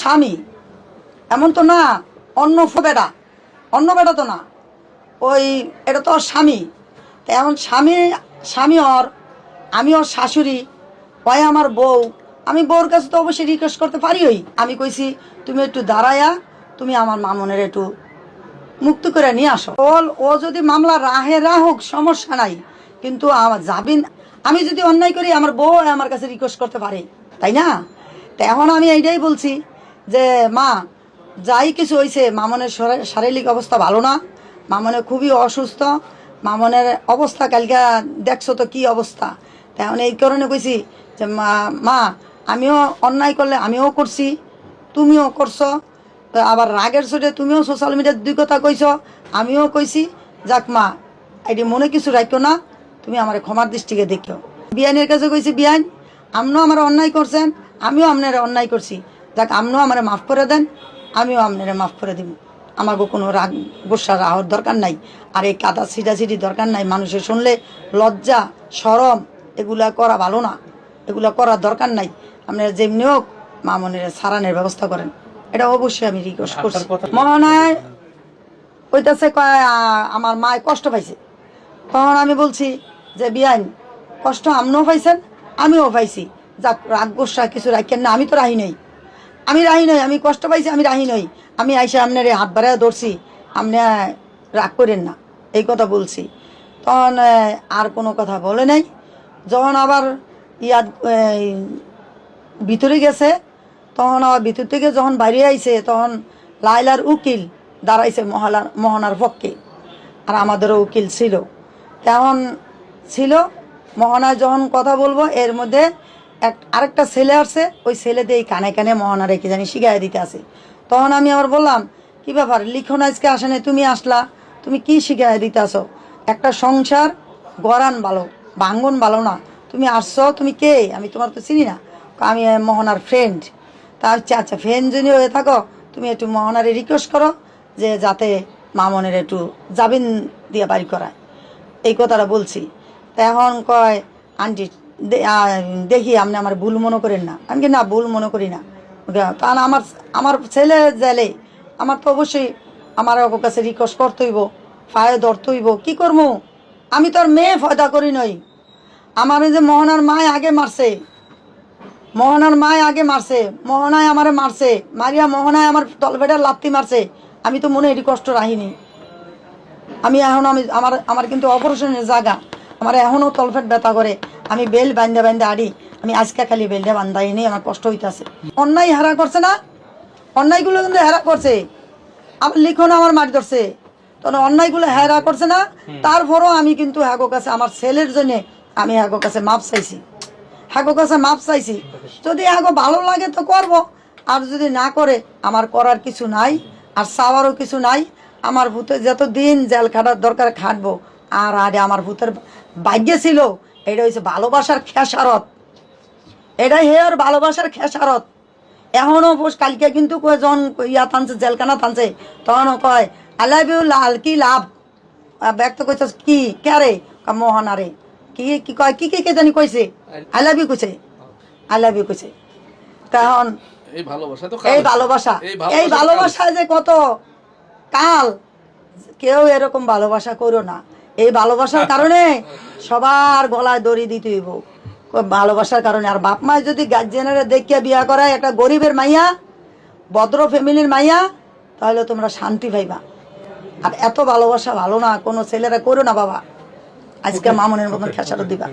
স্বামী, এমন তো না অন্য বেটা তো না, ওই এটা তো ওর স্বামী। এমন স্বামী ওর, আমি ওর শাশুড়ি, ওই আমার বউ। আমি বউর কাছে তো অবশ্যই রিকোয়েস্ট করতে পারিই। আমি কইছি তুমি একটু দাঁড়ায়া তুমি আমার মামনের একটু মুক্ত করে নিয়ে আসো। ও যদি মামলা রাহুক সমস্যা নাই, কিন্তু আমার জামিন আমি যদি অন্যায় করি আমার বউ আমার কাছে রিকোয়েস্ট করতে পারে, তাই না? তো এখন আমি এইটাই বলছি যে মা, যাই কিছু হয়েছে, মামনের শারীরিক অবস্থা ভালো না, মামনের খুবই অসুস্থ, মামনের অবস্থা কালকে দেখছো তো কি অবস্থা। এখন এই কারণে কইছি যে মা আমিও অন্যায় করলে আমিও করছি, তুমিও করছো, আবার রাগের চোটে তুমিও সোশ্যাল মিডিয়ার দুই কথা কইছ, আমিও কইছি। যাক মা, এটি মনে কিছু রাখো না, তুমি আমার ক্ষমার দৃষ্টিকে দেখো। বিয়ানের কাছে কইছি বিয়ান আপনিও আমার অন্যায় করছেন, আমিও আপনার অন্যায় করছি, যাক আপনিও আমার মাফ করে দেন, আমিও আপনারা মাফ করে দিব। আমাকে কোনো রাগ গোসা রাহর দরকার নাই, আর এই কাদা ছিটাছিটি দরকার নাই। মানুষের শুনলে লজ্জা শরম এগুলা করা ভালো না, এগুলা করার দরকার নাই। আপনারা যেমনি হোক মামনের সারানের ব্যবস্থা করেন, এটা অবশ্যই আমি রিকোয়েস্ট করছি। মহানায় কইতাছে আমার মায় কষ্ট পাইছে। তখন আমি বলছি যে বিয়ান কষ্ট আপনিও পাইছেন আমিও পাইছি, যাক রাগ গোসা কিছু রাখেন না, আমি তো রাহি নই, আমি কষ্ট পাইছি, আমি রাহি নই। আমি আইসে আপনার হাত বাড়ায় ধরছি, আপনি রাগ করেন না, এই কথা বলছি। তখন আর কোনো কথা বলে নাই। যখন আবার ইয়াদ ভিতরে গেছে, তখন আবার ভিতর থেকে যখন বাইরে আইছে, তখন লাইলার উকিল দাঁড়াইছে মোহনার পক্ষে, আর আমাদেরও উকিল ছিল। তেমন ছিল মোহনায় যখন কথা বলবো, এর মধ্যে আরেকটা ছেলে আসছে, ওই ছেলে দিয়ে কানে কানে মোহনারে কি জানি শিখাই দিতে আসে। তখন আমি আবার বললাম কি ব্যাপার, লিখন আজকে আসে না, তুমি আসলা, তুমি কি শিখাই দিতে আসো? একটা সংসার গড়ান ভালো, ভাঙ্গন ভালো না, তুমি আসছো, তুমি কে? আমি তোমার তো চিনি না। আমি মোহনার ফ্রেন্ড। তা আচ্ছা ফ্রেন্ড যদি হয়ে থাকো, তুমি একটু মোহনারে রিকোয়েস্ট করো যে যাতে মামনের একটু জামিন দিয়ে বাড়ি করায়, এই কথাটা বলছি। তা এখন কয় আন্টি দেখি আপনি আমার ভুল মনে করেন না। আমি কি না, ভুল মনে করি না, কারণ আমার ছেলে জেলে, আমার তো অবশ্যই আমার ওর কাছে রিকোয়েস্ট করতে হইব, পায়ে ধরতে হইব। কী করবো, আমি তো আর মেয়ে ফয়দা করি নই। আমার যে মোহনার মায় আগে মারছে, মোহনায় আমারে মারছে, মারিয়া মোহনায় আমার তলবেটার লাত্তি মারছে, আমি তো মনে এটি কষ্ট রাখিনি। আমি এখন আমার কিন্তু অপারেশনের জায়গা, আমার এখনও তলফেট ব্যথা করে, আমি বেল বান্ধা আড়ি, আমি আজকে খালি বেলটা বান্ধাই নেই, আমার কষ্ট হইতেছে। অন্যায় হারা করছে না, অন্যায়গুলো কিন্তু হেরা করছে, আমার লিখন আমার মাটি ধরছে, তখন অন্যায়গুলো হেরা করছে না। তারপরও আমি কিন্তু হ্যাগো কাছে আমার ছেলের জন্যে আমি হ্যাগো কাছে মাপ চাইছি, যদি হ্যাগো ভালো লাগে তো করব, আর যদি না করে আমার করার কিছু নাই, আর চাওয়ারও কিছু নাই। আমার ভূতে যত দিন জেল খাটার দরকার খাটবো। আর আরে আমার ভূতের ভাগ্যে ছিল, এটা হচ্ছে ভালোবাসার খেসারত, এটাই হেয়ার ভালোবাসার খেসারত। এখনও বস কালকে কিন্তু যখন ইয়া টানছে, জেলখানা টানছে, তখনও কয় আই লাভ ইউ লাল, কি লাভ ব্যক্ত করছে, কি কে মোহনারে কি কয়, কি জানি কইছে, আই লাভ ইউ কইছে। তখন এই ভালোবাসা যে কত কাল, কেউ এরকম ভালোবাসা করো না। এই ভালোবাসার কারণে সবার গলায় দড়ি দিতে হইব, ভালোবাসার কারণে। আর বাপ মায় যদি গার্জেনারে দেখিয়া বিয়া করায় একটা গরিবের মাইয়া, ভদ্র ফ্যামিলির মাইয়া, তাহলে তোমরা শান্তি পাইবা। আর এত ভালোবাসা ভালো না, কোনো ছেলেরা করো না বাবা, আজকে মামনের মতন খেসারত দিবা।